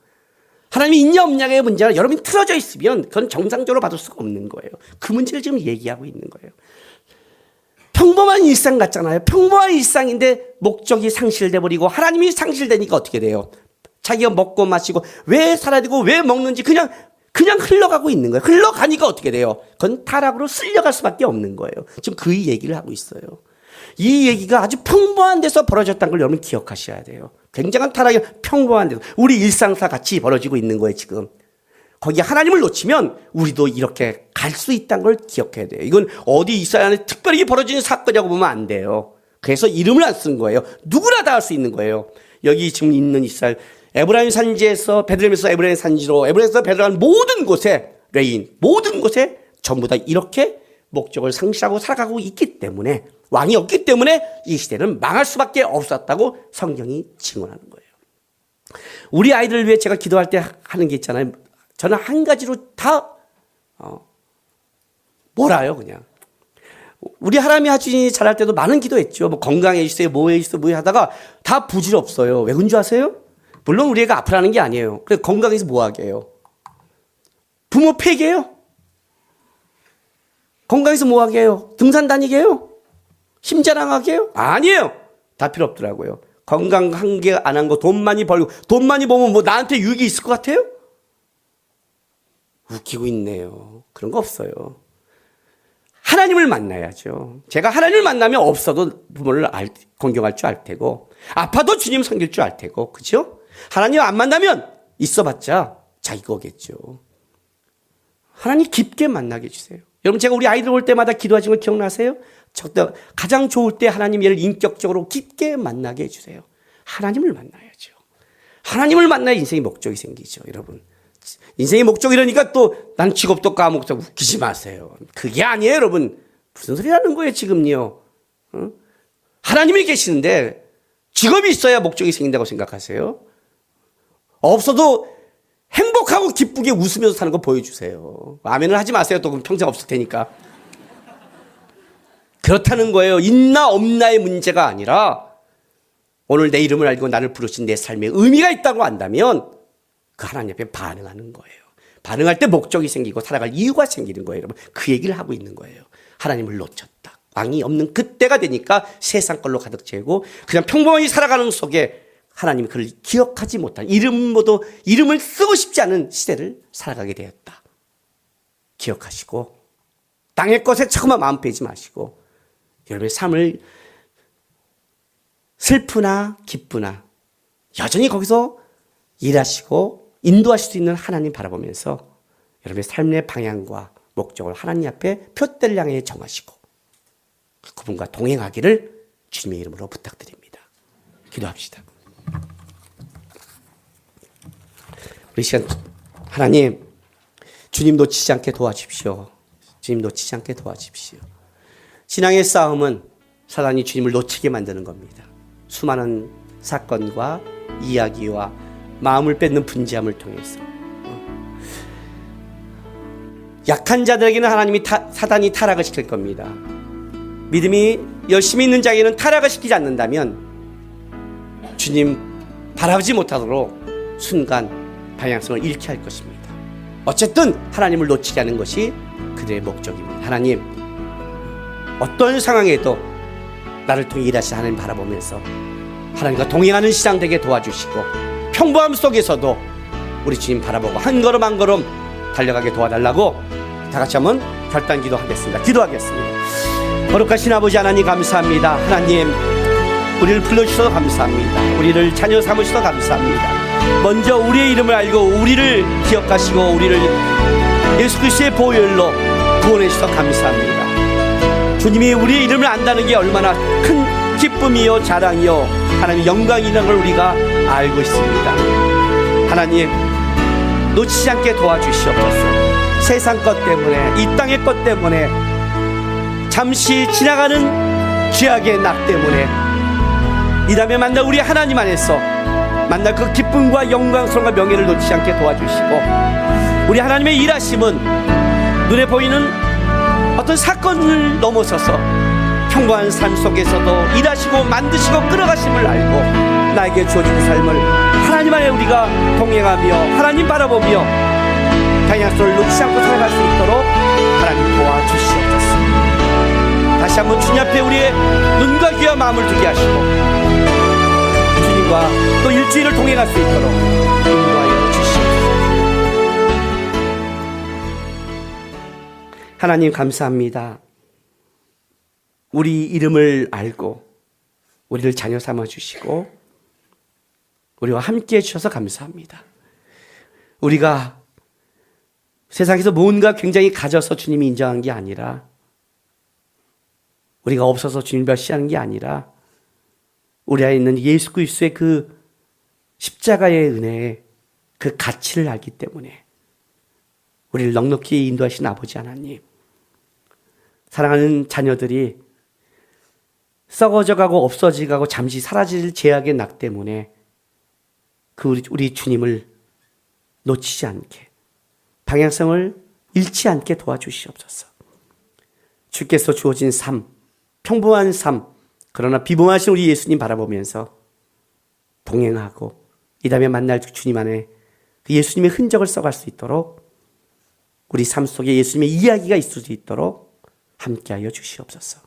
하나님이 있냐 없냐의 문제가 여러분이 틀어져 있으면 그건 정상적으로 받을 수가 없는 거예요. 그 문제를 지금 얘기하고 있는 거예요. 평범한 일상 같잖아요. 평범한 일상인데 목적이 상실돼 버리고 하나님이 상실되니까 어떻게 돼요? 자기가 먹고 마시고 왜 살아야 되고 왜 먹는지 그냥 흘러가고 있는 거예요. 흘러가니까 어떻게 돼요? 그건 타락으로 쓸려갈 수밖에 없는 거예요. 지금 그 얘기를 하고 있어요. 이 얘기가 아주 평범한 데서 벌어졌다는 걸 여러분 기억하셔야 돼요. 굉장한 타락이 평범한 데서 우리 일상사 같이 벌어지고 있는 거예요. 지금 거기 하나님을 놓치면 우리도 이렇게 갈 수 있다는 걸 기억해야 돼요. 이건 어디 이스라엘에 특별히 벌어지는 사건이라고 보면 안 돼요. 그래서 이름을 안 쓴 거예요. 누구나 다 할 수 있는 거예요. 여기 지금 있는 이스라엘 에브라임 산지에서 베들레헴에서 에브라임 산지로 에브라임에서 베들레헴 모든 곳에 레인 모든 곳에 전부 다 이렇게 목적을 상실하고 살아가고 있기 때문에 왕이 없기 때문에 이 시대는 망할 수밖에 없었다고 성경이 증언하는 거예요. 우리 아이들을 위해 제가 기도할 때 하는 게 있잖아요. 저는 한 가지로 다 몰아요. 그냥 우리 하람이 하준이 잘할 때도 많은 기도했죠. 뭐 건강해지세요, 뭐해주세요, 뭐 하다가 다 부질없어요. 왜 그런 줄 아세요? 물론 우리 애가 아프라는 게 아니에요. 그래 건강해서 뭐 하게 해요? 부모 폐기해요? 건강해서 뭐 하게 해요? 등산 다니게 해요? 힘자랑하게 해요? 아니에요. 다 필요 없더라고요. 건강 한 개 안 한 거 돈 많이 벌고 돈 많이 벌면 뭐 나한테 유익이 있을 것 같아요? 웃기고 있네요. 그런 거 없어요. 하나님을 만나야죠. 제가 하나님을 만나면 없어도 부모를 공경할 줄 알 테고 아파도 주님 섬길 줄 알 테고 그죠? 하나님 안 만나면 있어봤자 자기 거겠죠. 하나님 깊게 만나게 해주세요. 여러분 제가 우리 아이들 올 때마다 기도하신 거 기억나세요? 가장 좋을 때 하나님 얘를 인격적으로 깊게 만나게 해주세요. 하나님을 만나야죠. 하나님을 만나야 인생의 목적이 생기죠. 여러분 인생의 목적 이러니까 또 난 직업도 까먹고 웃기지 마세요. 그게 아니에요. 여러분 무슨 소리 하는 거예요 지금요. 하나님이 계시는데 직업이 있어야 목적이 생긴다고 생각하세요? 없어도 행복하고 기쁘게 웃으면서 사는 거 보여주세요. 아멘을 하지 마세요. 또 그럼 평생 없을 테니까. 그렇다는 거예요. 있나 없나의 문제가 아니라 오늘 내 이름을 알고 나를 부르신 내 삶에 의미가 있다고 안다면 그 하나님 앞에 반응하는 거예요. 반응할 때 목적이 생기고 살아갈 이유가 생기는 거예요. 여러분 그 얘기를 하고 있는 거예요. 하나님을 놓쳤다. 왕이 없는 그때가 되니까 세상 걸로 가득 채우고 그냥 평범하게 살아가는 속에 하나님이 그를 기억하지 못한 이름을 쓰고 싶지 않은 시대를 살아가게 되었다. 기억하시고 땅의 것에 조금만 마음 빼지 마시고 여러분의 삶을 슬프나 기쁘나 여전히 거기서 일하시고 인도하실 수 있는 하나님 바라보면서 여러분의 삶의 방향과 목적을 하나님 앞에 표대를 향해 정하시고 그분과 동행하기를 주님의 이름으로 부탁드립니다. 기도합시다. 우리 시간 하나님 주님 놓치지 않게 도와주십시오. 주님 놓치지 않게 도와주십시오. 신앙의 싸움은 사단이 주님을 놓치게 만드는 겁니다. 수많은 사건과 이야기와 마음을 뺏는 분지함을 통해서 약한 자들에게는 하나님이 사단이 타락을 시킬 겁니다. 믿음이 열심히 있는 자에게는 타락을 시키지 않는다면 주님 바라보지 못하도록 순간 방향성을 잃게 할 것입니다. 어쨌든 하나님을 놓치게 하는 것이 그들의 목적입니다. 하나님, 어떤 상황에도 나를 통해 일하신 하나님 바라보면서 하나님과 동행하는 시장 되게 도와주시고, 평범함 속에서도 우리 주님 바라보고 한 걸음 한 걸음 달려가게 도와달라고 다 같이 한번 결단 기도하겠습니다. 기도하겠습니다. 거룩하신 아버지 하나님 감사합니다. 하나님, 우리를 불러주셔서 감사합니다. 우리를 자녀 삼으셔서 감사합니다. 먼저 우리의 이름을 알고 우리를 기억하시고 우리를 예수 그리스도의 보혈로 구원해 주셔서 감사합니다. 주님이 우리의 이름을 안다는 게 얼마나 큰 기쁨이요 자랑이요 하나님 영광이라는 걸 우리가 알고 있습니다. 하나님, 놓치지 않게 도와주시옵소서. 세상 것 때문에, 이 땅의 것 때문에, 잠시 지나가는 죄악의 낙 때문에 이 다음에 만날 우리 하나님 안에서 만날 그 기쁨과 영광스러움과 명예를 놓치지 않게 도와주시고, 우리 하나님의 일하심은 눈에 보이는 어떤 사건을 넘어서서 평범한 삶 속에서도 일하시고 만드시고 끌어가심을 알고 나에게 주어진 삶을 하나님 안에 우리가 동행하며 하나님 바라보며 방향성을 놓치지 않고 살아갈 수 있도록 하나님 도와주시옵소서. 다시 한번 주님 앞에 우리의 눈과 귀와 마음을 두게 하시고 주님과 또 일주일을 동행할 수 있도록 인도하여 주시옵소서. 하나님 감사합니다. 우리 이름을 알고 우리를 자녀 삼아 주시고 우리와 함께 해주셔서 감사합니다. 우리가 세상에서 뭔가 굉장히 가져서 주님이 인정한 게 아니라, 우리가 없어서 주님 멸시하는 게 아니라, 우리 안에 있는 예수 그리스도의 그 십자가의 은혜의 그 가치를 알기 때문에 우리를 넉넉히 인도하신 아버지 하나님, 사랑하는 자녀들이 썩어져가고 없어지고 잠시 사라질 죄악의 낙 때문에 그 우리 주님을 놓치지 않게, 방향성을 잃지 않게 도와주시옵소서. 주께서 주어진 삶, 평범한 삶, 그러나 비범하신 우리 예수님 바라보면서 동행하고 이 다음에 만날 주님 안에 그 예수님의 흔적을 써갈 수 있도록, 우리 삶 속에 예수님의 이야기가 있을 수 있도록 함께하여 주시옵소서.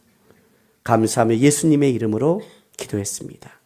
감사하며 예수님의 이름으로 기도했습니다.